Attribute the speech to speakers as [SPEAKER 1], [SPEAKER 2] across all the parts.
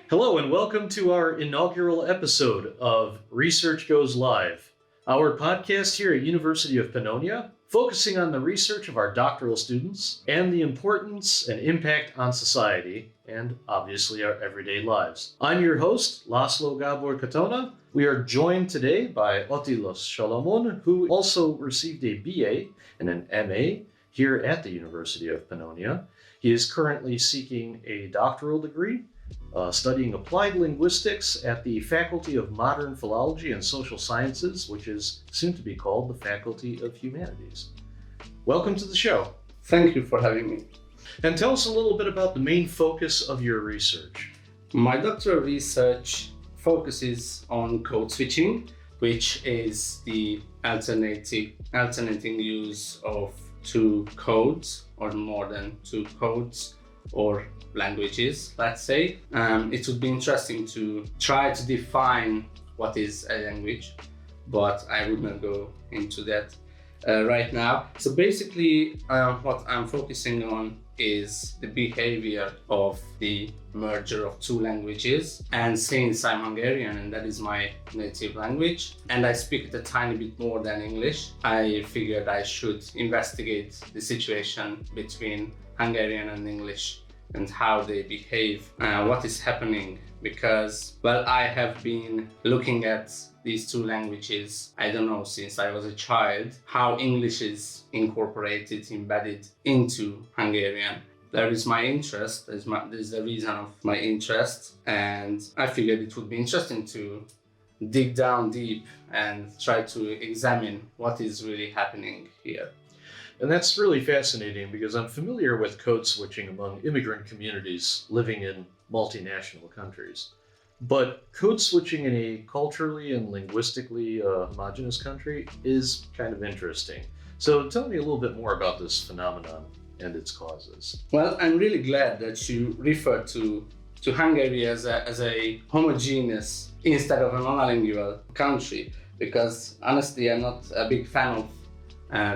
[SPEAKER 1] Hello and welcome to our inaugural episode of Research Goes Live, our podcast here at University of Pannonia, focusing on the research of our doctoral students and the importance and impact on society and obviously our everyday lives. I'm your host, Laszlo Gabor Katona. We are joined today by Attila Salamon, who also received a BA and an MA here at the University of Pannonia. He is currently seeking a doctoral degree, studying applied linguistics at the Faculty of Modern Philology and Social Sciences, which is soon to be called the Faculty of Humanities. Welcome to the show.
[SPEAKER 2] Thank you for having me.
[SPEAKER 1] And tell us a little bit about the main focus of your research.
[SPEAKER 2] My doctoral research focuses on code switching, which is the alternating use of two codes or more than two codes or languages, let's say. It would be interesting to try to define what is a language, but I would not go into that right now. So basically, what I'm focusing on is the behavior of the merger of two languages. And since I'm Hungarian and that is my native language, and I speak it a tiny bit more than English, I figured I should investigate the situation between Hungarian and English and how they behave, what is happening, because, well, I have been looking at these two languages, I don't know, since I was a child, how English is incorporated, embedded into Hungarian. There is my interest, this is the reason of my interest, and I figured it would be interesting to dig down deep and try to examine what is really happening here.
[SPEAKER 1] And that's really fascinating because I'm familiar with code switching among immigrant communities living in multinational countries. But code switching in a culturally and linguistically homogeneous country is kind of interesting. So tell me a little bit more about this phenomenon and its causes.
[SPEAKER 2] Well, I'm really glad that you refer to Hungary as a homogeneous instead of a monolingual country, because honestly, I'm not a big fan of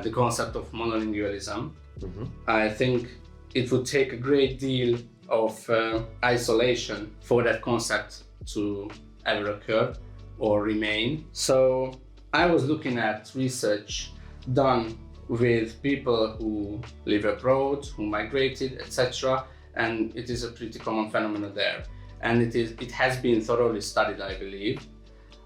[SPEAKER 2] the concept of monolingualism. Mm-hmm. I think it would take a great deal of isolation for that concept to ever occur or remain. So I was looking at research done with people who live abroad, who migrated, etc. And it is a pretty common phenomenon there. And it has been thoroughly studied, I believe.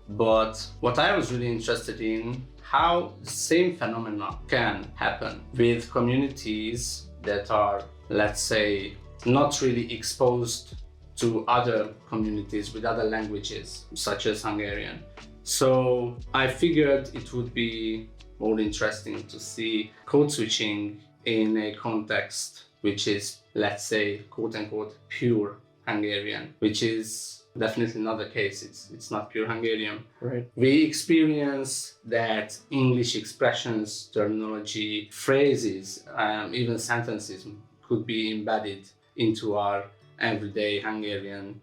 [SPEAKER 2] But what I was really interested in, how the same phenomena can happen with communities that are, let's say, not really exposed to other communities with other languages, such as Hungarian. So I figured it would be more interesting to see code switching in a context which is, let's say, quote-unquote, pure Hungarian, which is definitely not the case. It's not pure Hungarian.
[SPEAKER 1] Right.
[SPEAKER 2] We experience that English expressions, terminology, phrases, even sentences could be embedded into our everyday Hungarian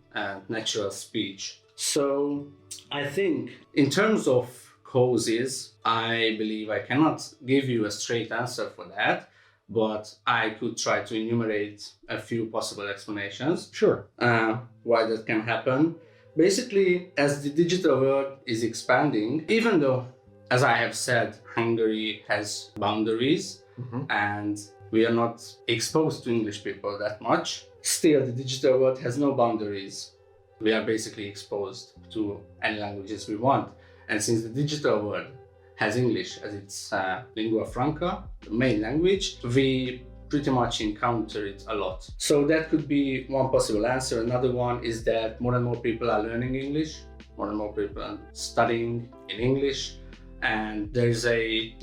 [SPEAKER 2] natural speech. So I think in terms of causes, I believe I cannot give you a straight answer for that, but I could try to enumerate a few possible explanations.
[SPEAKER 1] Sure.
[SPEAKER 2] Why that can happen. Basically, as the digital world is expanding, even though, as I have said, Hungary has boundaries, mm-hmm. and we are not exposed to English people that much, still the digital world has no boundaries. We are basically exposed to any languages we want. And since the digital world has English as its lingua franca, the main language, we pretty much encounter it a lot. So that could be one possible answer. Another one is that more and more people are learning English, more and more people are studying in English, and there's a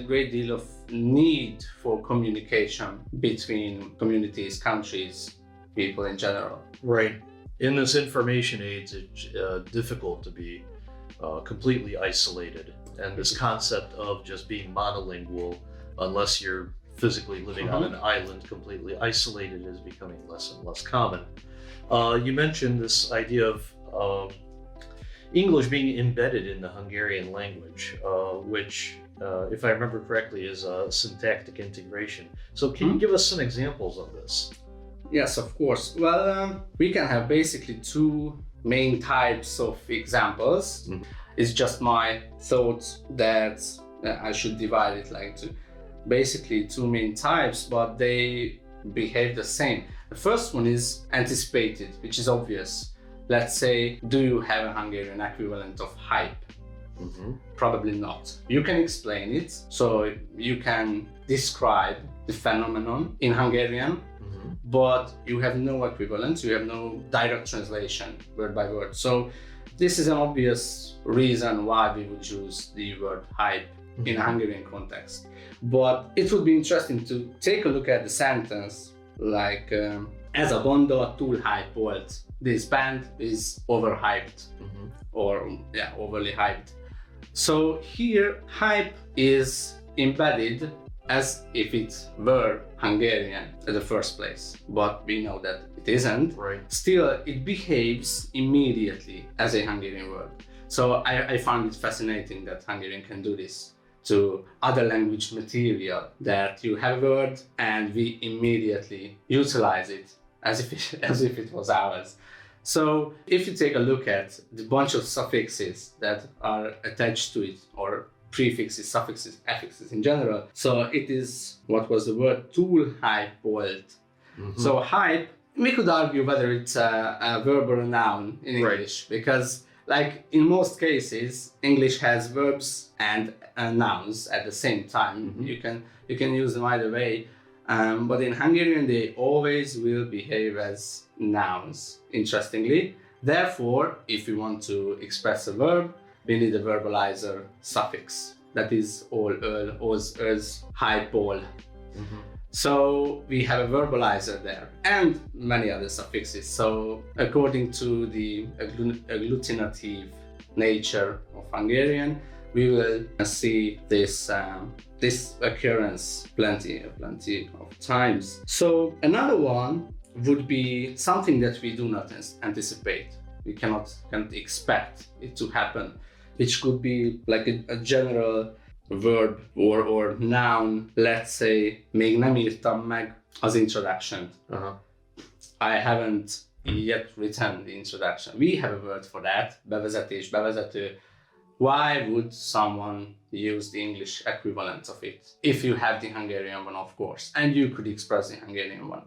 [SPEAKER 2] great deal of need for communication between communities, countries, people in general.
[SPEAKER 1] Right. In this information age, it's difficult to be completely isolated. And this concept of just being monolingual, unless you're physically living on an island completely isolated, is becoming less and less common. You mentioned this idea of English being embedded in the Hungarian language, which, if I remember correctly, is syntactic integration. So can you give us some examples of this?
[SPEAKER 2] Yes, of course. Well, we can have basically two main types of examples. It's just my thought that I should divide it like to basically two main types, but they behave the same. The first one is anticipated, which is obvious. Let's say, do you have a Hungarian equivalent of hype? Probably not. You can explain it, so you can describe the phenomenon in Hungarian, but you have no equivalent, you have no direct translation word by word. So this is an obvious reason why we would use the word hype in a Hungarian context. But it would be interesting to take a look at the sentence like ez a banda túl hype volt. This band is overhyped or overly hyped. So here hype is embedded as if it were Hungarian in the first place, but we know that it isn't.
[SPEAKER 1] Right.
[SPEAKER 2] Still, it behaves immediately as a Hungarian word. So I found it fascinating that Hungarian can do this to other language material, that you have a word and we immediately utilize it as if it was ours. So if you take a look at the bunch of suffixes that are attached to it, or prefixes, suffixes, affixes in general. So it is, what was the word? Túl hype volt. So hype, we could argue whether it's a verb or a noun in English, because like in most cases, English has verbs and nouns at the same time. You can use them either way. But in Hungarian, they always will behave as nouns, interestingly. Therefore, if we want to express a verb, we need a verbalizer suffix. That is all az, hype, all. So we have a verbalizer there and many other suffixes. So according to the agglutinative nature of Hungarian, we will see this occurrence plenty of times. So another one would be something that we do not anticipate. We cannot expect it to happen, which could be like a general verb or noun. Let's say, még nem írtam meg az introduction. I haven't yet written the introduction. We have a word for that, bevezetés, bevezető. Why would someone use the English equivalent of it if you have the Hungarian one, of course, and you could express the Hungarian one?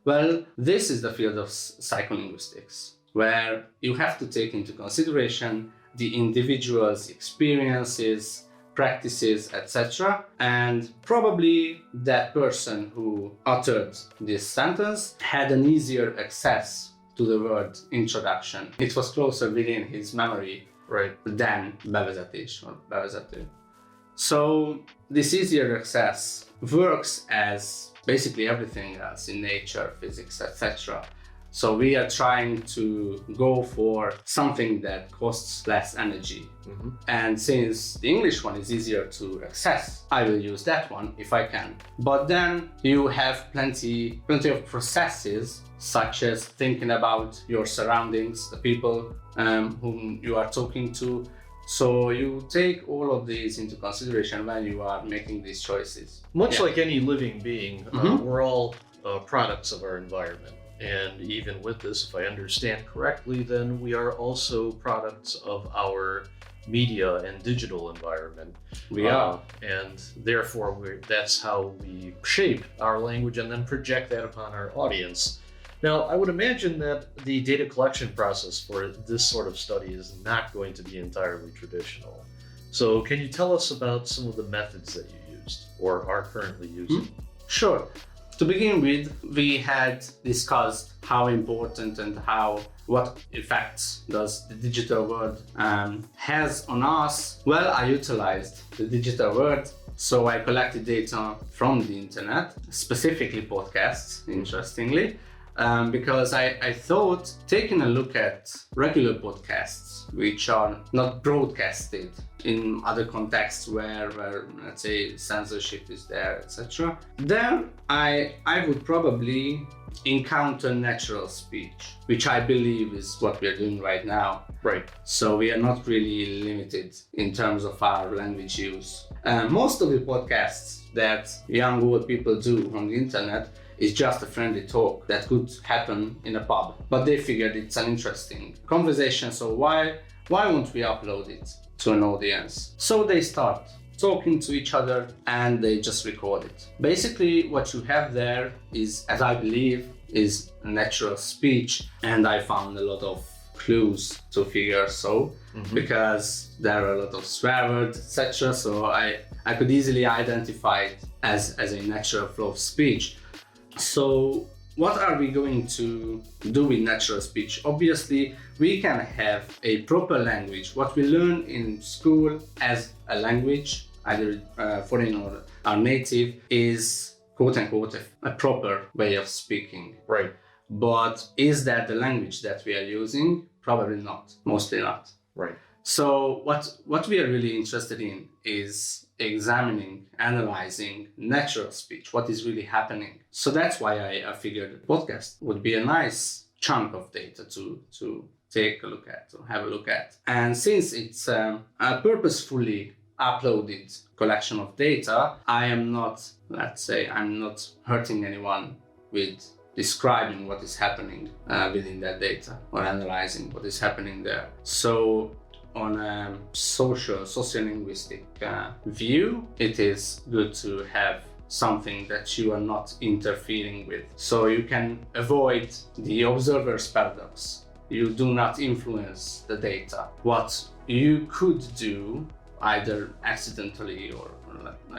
[SPEAKER 2] Well, this is the field of psycholinguistics, where you have to take into consideration the individual's experiences, practices, etc. And probably that person who uttered this sentence had an easier access to the word introduction. It was closer within his memory than bevezetés or bevezető. So this easier access works as basically everything else in nature, physics, etc. So we are trying to go for something that costs less energy. And since the English one is easier to access, I will use that one if I can. But then you have plenty of processes, such as thinking about your surroundings, the people whom you are talking to. So you take all of these into consideration when you are making these choices.
[SPEAKER 1] Much like any living being, we're all products of our environment. And even with this, if I understand correctly, then we are also products of our media and digital environment.
[SPEAKER 2] We are.
[SPEAKER 1] And therefore, that's how we shape our language and then project that upon our audience. Now, I would imagine that the data collection process for this sort of study is not going to be entirely traditional. So can you tell us about some of the methods that you used or are currently using?
[SPEAKER 2] Sure. To begin with, we had discussed how important and what effects does the digital world has on us. Well, I utilized the digital world, so I collected data from the internet, specifically podcasts, interestingly, because I thought taking a look at regular podcasts, which are not broadcasted in other contexts where let's say censorship is there, etc. Then I would probably encounter natural speech, which I believe is what we are doing right now. So we are not really limited in terms of our language use. Most of the podcasts that young old people do on the internet is just a friendly talk that could happen in a pub. But they figured it's an interesting conversation, so why won't we upload it to an audience? So they start talking to each other and they just record it. Basically, what you have there is, as I believe, is natural speech, and I found a lot of clues to figure so, because there are a lot of swear words, etc. So I could easily identify it as a natural flow of speech. So what are we going to do with natural speech? Obviously, we can have a proper language. What we learn in school as a language, either foreign or our native, is quote unquote a proper way of speaking.
[SPEAKER 1] Right.
[SPEAKER 2] But is that the language that we are using? Probably not, mostly not.
[SPEAKER 1] Right.
[SPEAKER 2] So what we are really interested in is examining, analyzing natural speech, what is really happening. So that's why I figured the podcast would be a nice chunk of data to take a look at, to have a look at. And since it's a purposefully uploaded collection of data, I'm not hurting anyone with describing what is happening within that data or analyzing what is happening there. So on a sociolinguistic view, it is good to have something that you are not interfering with. So you can avoid the observer's paradox. You do not influence the data. What you could do, either accidentally or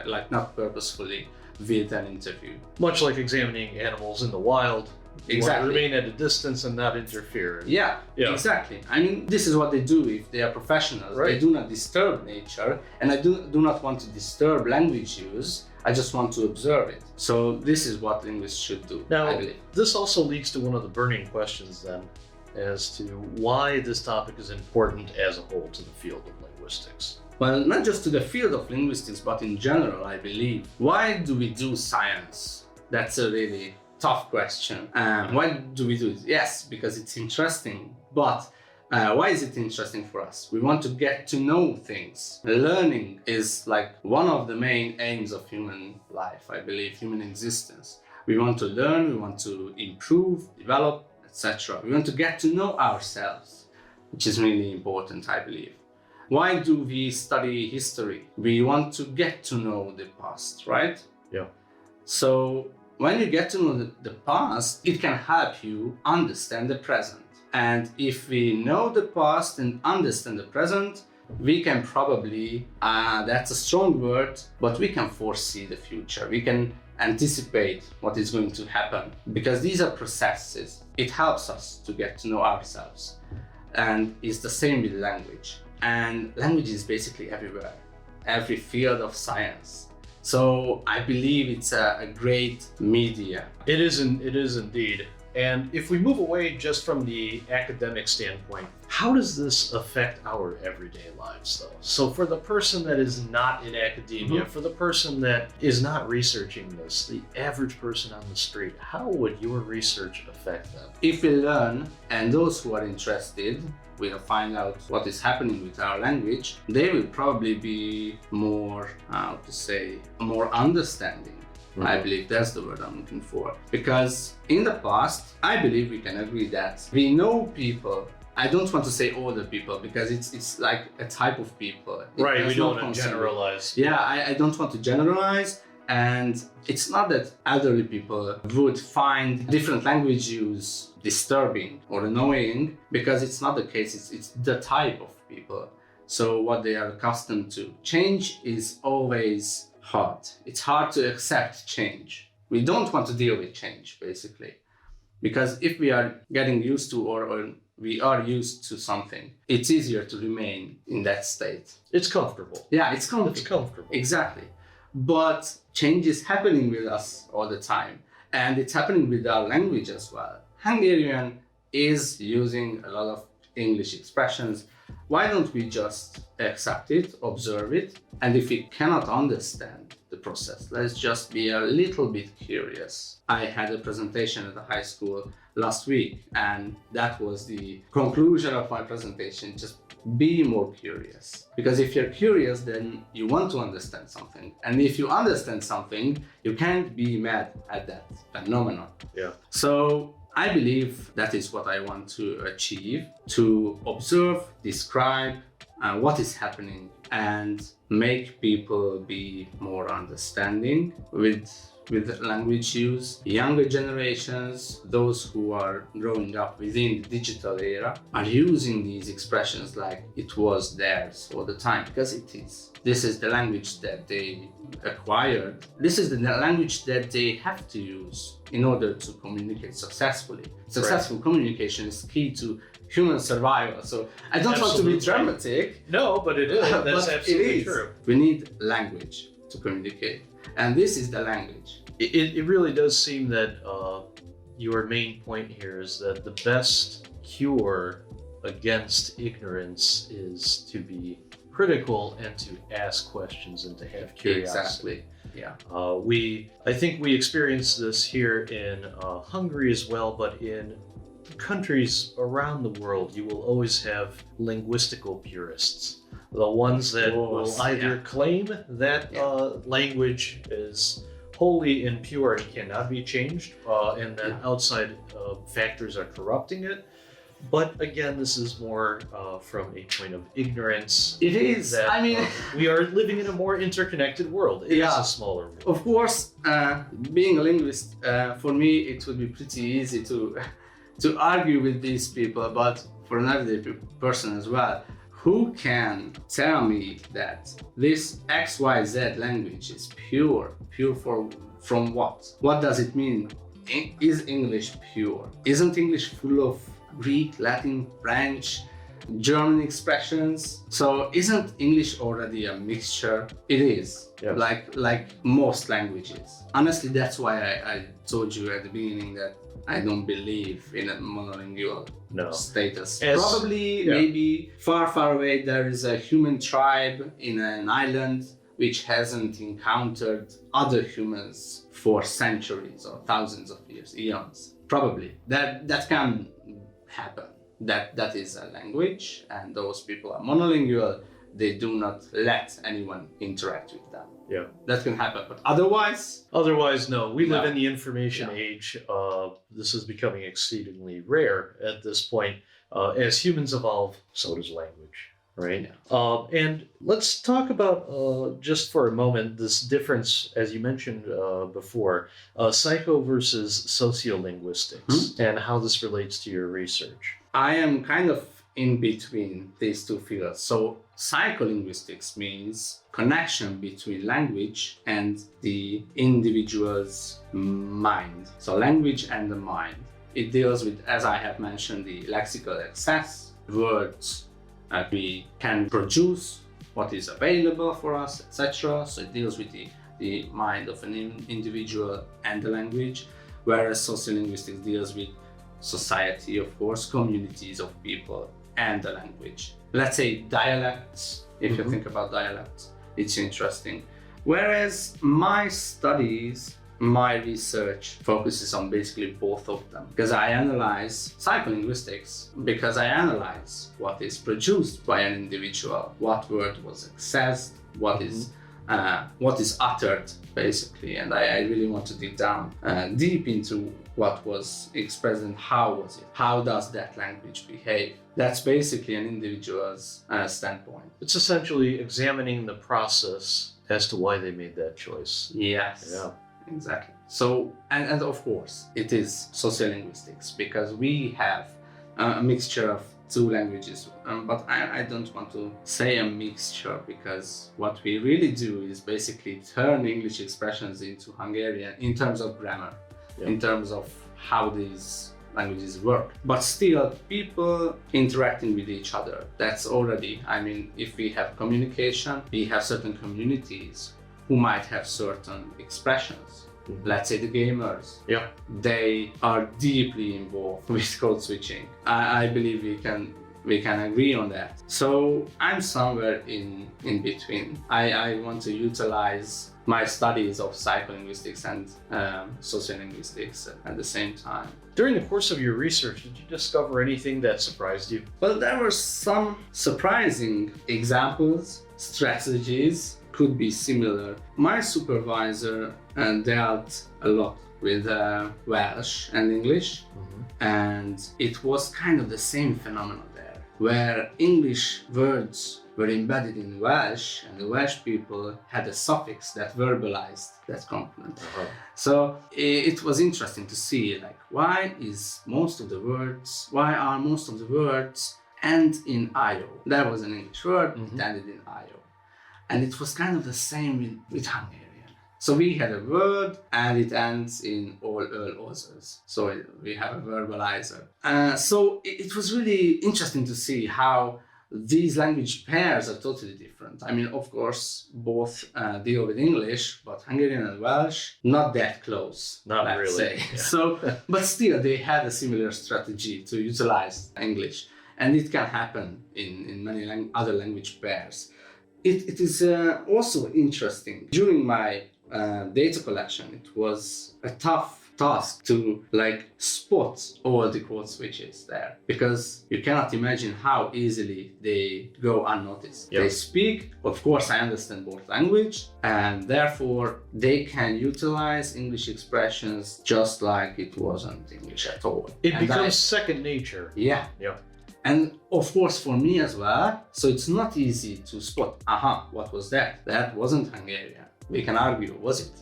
[SPEAKER 2] like not purposefully, with an interview.
[SPEAKER 1] Much like examining animals in the wild. You
[SPEAKER 2] Exactly.
[SPEAKER 1] want to remain at a distance and not interfere.
[SPEAKER 2] Yeah, exactly. I mean, this is what they do if they are professionals.
[SPEAKER 1] Right.
[SPEAKER 2] They do not disturb nature, and I do not want to disturb language use. I just want to observe it. So this is what linguists should do,
[SPEAKER 1] Now,
[SPEAKER 2] I believe.
[SPEAKER 1] this also leads to one of the burning questions then, as to why this topic is important as a whole to the field of linguistics.
[SPEAKER 2] Well, not just to the field of linguistics, but in general, I believe. Why do we do science? That's a really tough question. Why do we do it? Yes, because it's interesting. But why is it interesting for us? We want to get to know things. Learning is like one of the main aims of human life, I believe, human existence. We want to learn, we want to improve, develop, etc. We want to get to know ourselves, which is really important, I believe. Why do we study history? We want to get to know the past, right?
[SPEAKER 1] Yeah.
[SPEAKER 2] So when you get to know the past, it can help you understand the present. And if we know the past and understand the present, we can probably, that's a strong word, but we can foresee the future. We can anticipate what is going to happen, because these are processes. It helps us to get to know ourselves. And it's the same with language. And language is basically everywhere, every field of science. So I believe it's a great media.
[SPEAKER 1] It is indeed. And if we move away just from the academic standpoint, how does this affect our everyday lives, though? So for the person that is not in academia, for the person that is not researching this, the average person on the street, how would your research affect them?
[SPEAKER 2] If we learn, and those who are interested will find out what is happening with our language, they will probably be more, more understanding. I believe that's the word I'm looking for. Because in the past, I believe we can agree that we know people. I don't want to say older people, because it's like a type of people.
[SPEAKER 1] Right, we don't
[SPEAKER 2] no
[SPEAKER 1] want to
[SPEAKER 2] concern.
[SPEAKER 1] generalize.
[SPEAKER 2] Yeah, I don't want to generalize. And it's not that elderly people would find different language use disturbing or annoying, because it's not the case. It's the type of people. So what they are accustomed to. Change is always hard. It's hard to accept change. We don't want to deal with change, basically. Because if we are getting used to or we are used to something, it's easier to remain in that state.
[SPEAKER 1] It's comfortable.
[SPEAKER 2] Yeah, it's comfortable.
[SPEAKER 1] It's comfortable.
[SPEAKER 2] Exactly. But change is happening with us all the time. And it's happening with our language as well. Hungarian is using a lot of English expressions, why don't we just accept it, observe it, and if we cannot understand the process, let's just be a little bit curious. I had a presentation at the high school last week, and that was the conclusion of my presentation. Just be more curious. Because if you're curious, then you want to understand something. And if you understand something, you can't be mad at that phenomenon.
[SPEAKER 1] Yeah.
[SPEAKER 2] So I believe that is what I want to achieve, to observe, describe what is happening, and make people be more understanding with language use. Younger generations, those who are growing up within the digital era, are using these expressions like it was theirs all the time, because it is. This is the language that they acquired. This is the language that they have to use in order to communicate successfully. Successful communication is key to human survival. So I don't want to be dramatic.
[SPEAKER 1] No, but it is. That's
[SPEAKER 2] but
[SPEAKER 1] absolutely
[SPEAKER 2] it is.
[SPEAKER 1] true.
[SPEAKER 2] We need language to communicate. And this is the language.
[SPEAKER 1] It really does seem that your main point here is that the best cure against ignorance is to be critical and to ask questions and to have curiosity.
[SPEAKER 2] Exactly. Yeah.
[SPEAKER 1] I think we experience this here in Hungary as well, but in countries around the world, you will always have linguistical purists. The ones that will either claim that language is wholly impure and cannot be changed, and that outside factors are corrupting it. But again, this is more from a point of ignorance.
[SPEAKER 2] It is.
[SPEAKER 1] That,
[SPEAKER 2] I mean,
[SPEAKER 1] we are living in a more interconnected world. It is a smaller world.
[SPEAKER 2] Of course, being a linguist, for me, it would be pretty easy to argue with these people, but for an everyday person as well, who can tell me that this XYZ language is pure? Pure from what? What does it mean? Is English pure? Isn't English full of Greek, Latin, French, German expressions? So isn't English already a mixture? It is, like most languages. Honestly, that's why I told you at the beginning that I don't believe in a monolingual status. Probably, maybe far away, there is a human tribe in an island which hasn't encountered other humans for centuries or thousands of years, eons. Probably that can happen. That is a language, and those people are monolingual. They do not let anyone interact with them.
[SPEAKER 1] Yeah,
[SPEAKER 2] that can happen, but otherwise,
[SPEAKER 1] no. We live in the information age. This is becoming exceedingly rare at this point. As humans evolve, so does language, right? Yeah. And let's talk about just for a moment this difference, as you mentioned before, psycho versus sociolinguistics, and how this relates to your research.
[SPEAKER 2] I am kind of in between these two fields. So psycholinguistics means connection between language and the individual's mind. So language and the mind. It deals with, as I have mentioned, the lexical access, words we can produce, what is available for us, etc. So it deals with the mind of an individual and the language, whereas sociolinguistics deals with society, of course, communities of people, and the language. Let's say dialects, if you think about dialects, it's interesting. Whereas my studies, my research focuses on basically both of them, because I analyze psycholinguistics, because I analyze what is produced by an individual, what word was accessed, what is uttered, basically, and I really want to dig down deep into what was expressed and how was it? How does that language behave? That's basically an individual's standpoint.
[SPEAKER 1] It's essentially examining the process as to why they made that choice.
[SPEAKER 2] Yes. Yeah. Exactly. So, and of course, it is sociolinguistics, because we have a mixture of two languages, but I don't want to say a mixture, because what we really do is basically turn English expressions into Hungarian in terms of grammar, in terms of how these languages work. But still, people interacting with each other, that's already, I mean, if we have communication, we have certain communities who might have certain expressions. Let's say the gamers. They are deeply involved with code switching. I believe we can we can agree on that. So I'm somewhere in between. I want to utilize my studies of psycholinguistics and sociolinguistics at the same time.
[SPEAKER 1] During the course of your research, did you discover anything that surprised you?
[SPEAKER 2] Well, there were some surprising examples, strategies could be similar. My supervisor dealt a lot with Welsh and English, and it was kind of the same phenomenon there, where English words were embedded in Welsh, and the Welsh people had a suffix that verbalized that component. So it was interesting to see, like, why are most of the words end in IO? There was an English word, it ended in IO. And it was kind of the same with Hungarian. So we had a word and it ends in all others. So we have a verbalizer. So it was really interesting to see how these language pairs are totally different. I mean, of course, both deal with English, but Hungarian and Welsh, not that close.
[SPEAKER 1] Not
[SPEAKER 2] let's
[SPEAKER 1] really.
[SPEAKER 2] say.
[SPEAKER 1] Yeah.
[SPEAKER 2] So, but still, they had a similar strategy to utilize English. And it can happen in many other language pairs. It is also interesting. During my data collection, it was a tough task to spot all the code switches there, because you cannot imagine how easily they go unnoticed.
[SPEAKER 1] Yep.
[SPEAKER 2] They speak, of course, I understand both language, and therefore they can utilize English expressions just like it wasn't English at all.
[SPEAKER 1] It becomes second nature.
[SPEAKER 2] Yeah.
[SPEAKER 1] Yeah.
[SPEAKER 2] And of course for me as well, so it's not easy to spot, what was that? That wasn't Hungarian. We can argue, was it?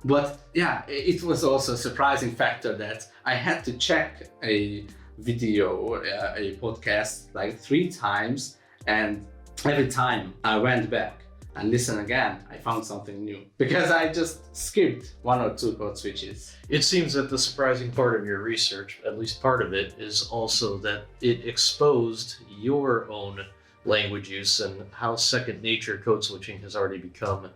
[SPEAKER 2] But yeah, it was also a surprising factor that I had to check a video or a podcast 3 times, and every time I went back and listened again, I found something new, because I just skipped 1 or 2 code switches.
[SPEAKER 1] It seems that the surprising part of your research, at least part of it, is also that it exposed your own language use and how second nature code switching has already become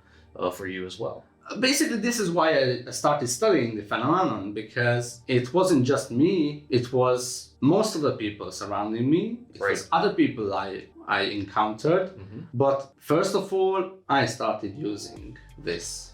[SPEAKER 1] for you as well.
[SPEAKER 2] Basically, this is why I started studying the phenomenon, because it wasn't just me, it was most of the people surrounding me, it was other people I encountered. But first of all, I started using these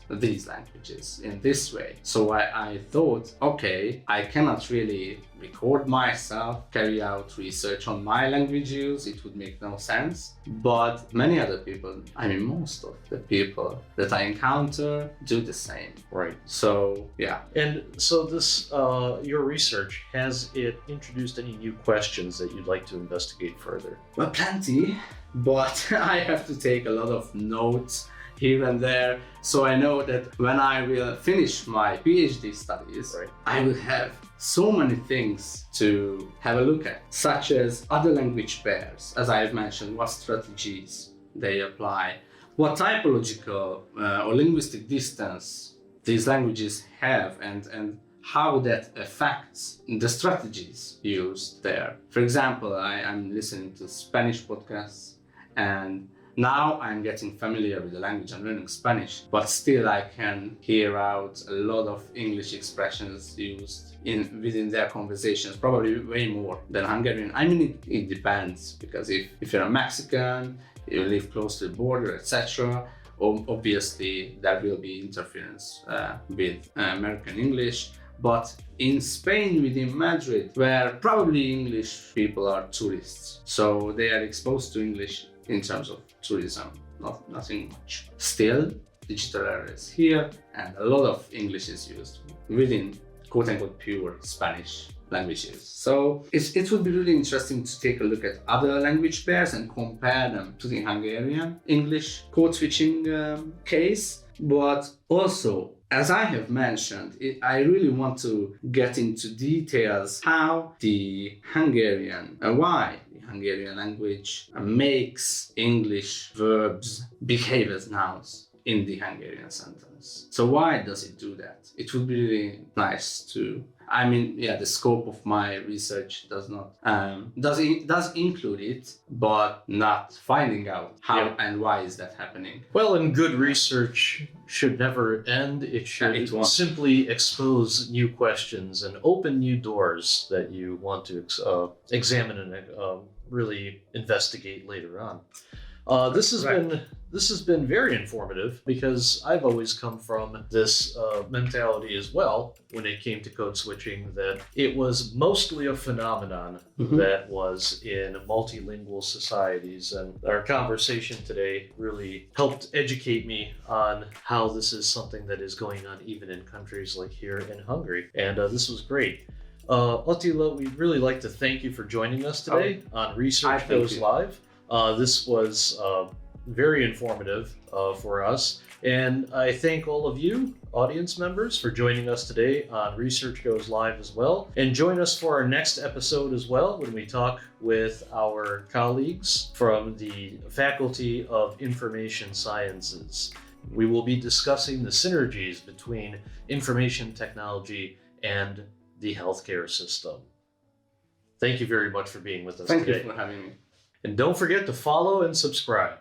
[SPEAKER 2] languages in this way. So I thought, okay, I cannot really record myself, carry out research on my language use, it would make no sense. But many other people, I mean most of the people that I encounter do the same.
[SPEAKER 1] Right.
[SPEAKER 2] So yeah.
[SPEAKER 1] And so this, your research, has it introduced any new questions that you'd like to investigate further?
[SPEAKER 2] Well, plenty, but I have to take a lot of notes here and there. So I know that when I will finish my PhD studies, I will have so many things to have a look at, such as other language pairs, as I have mentioned, what strategies they apply, what typological or linguistic distance these languages have, and how that affects the strategies used there. For example, I'm listening to Spanish podcasts, and now I'm getting familiar with the language, I'm learning Spanish, but still I can hear out a lot of English expressions used within their conversations, probably way more than Hungarian. I mean, it depends, because if you're a Mexican, you live close to the border, etc., obviously there will be interference with American English. But in Spain, within Madrid, where probably English people are tourists, so they are exposed to English in terms of tourism, nothing much. Still, digital era is here, and a lot of English is used within quote-unquote pure Spanish languages. So it would be really interesting to take a look at other language pairs and compare them to the Hungarian English code switching case. But also, as I have mentioned, I really want to get into details how the Hungarian, why the Hungarian language makes English verbs behave as nouns in the Hungarian sentence. So why does it do that? It would be really nice to, I mean, yeah, the scope of my research does not, does include it, but not finding out how and why is that happening.
[SPEAKER 1] Well, and good research should never end. It should simply expose new questions and open new doors that you want to examine and really investigate later on. This has been very informative because I've always come from this mentality as well when it came to code switching, that it was mostly a phenomenon that was in multilingual societies. And our conversation today really helped educate me on how this is something that is going on even in countries like here in Hungary. And this was great. Attila, we'd really like to thank you for joining us today on Research Goes Live. This was very informative for us, and I thank all of you, audience members, for joining us today on Research Goes Live as well. And join us for our next episode as well, when we talk with our colleagues from the Faculty of Information Sciences. We will be discussing the synergies between information technology and the healthcare system. Thank you very much for being with us today.
[SPEAKER 2] Thank you for having me.
[SPEAKER 1] And don't forget to follow and subscribe.